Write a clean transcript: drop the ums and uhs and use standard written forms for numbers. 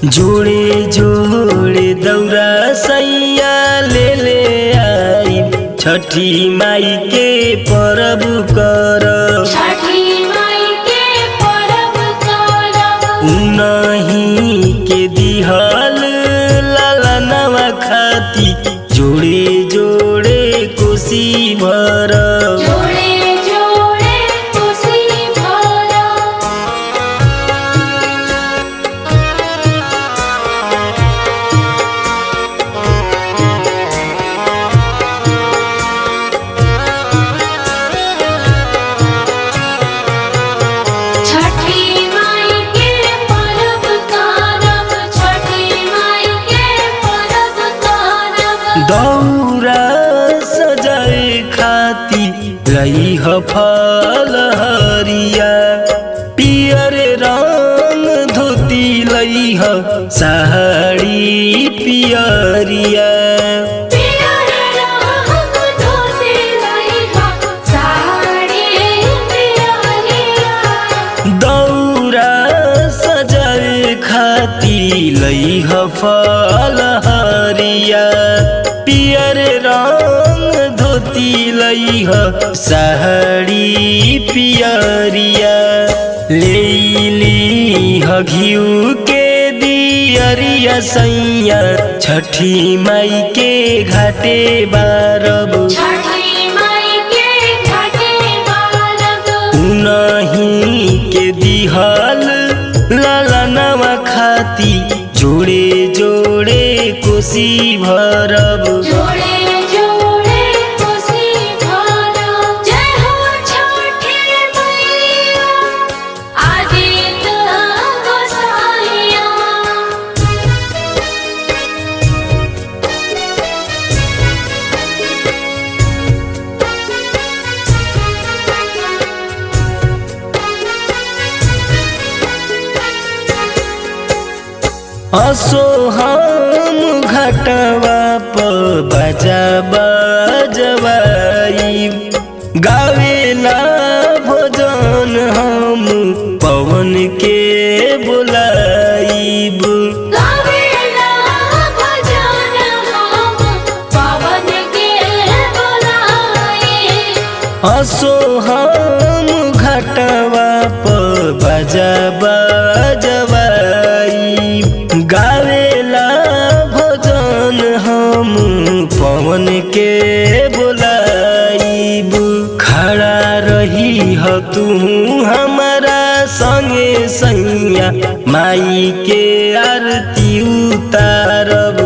जोड़े जोड़े दौरा सैया ले आई छठी माई के परब करब उनही के दिहल लालनवा खाती जोड़े जोड़े कोसी भरब दौरा सजाए खाती रही फल हरिया पियर रंग धोती लई साड़ी पियरिया दौरा सजाए खाती लई फल हरिया पियर रंग धोती लई साड़ी पियरिया ले घिउ के दियरिया सैया छठी माई के घाटे बारब उनही के दिहल लालनवा खाती जोड़े जोड़े कोसी भरब असो हम घटवा प बजा बजवाई गावेला भजन हम पवन के बुलाईब असो हम घटवा प बजा बजवाई गावेला भजन हम पवन के बुलाईब खड़ा रही तू हमारा संगे सैया माई के आरती उतारब।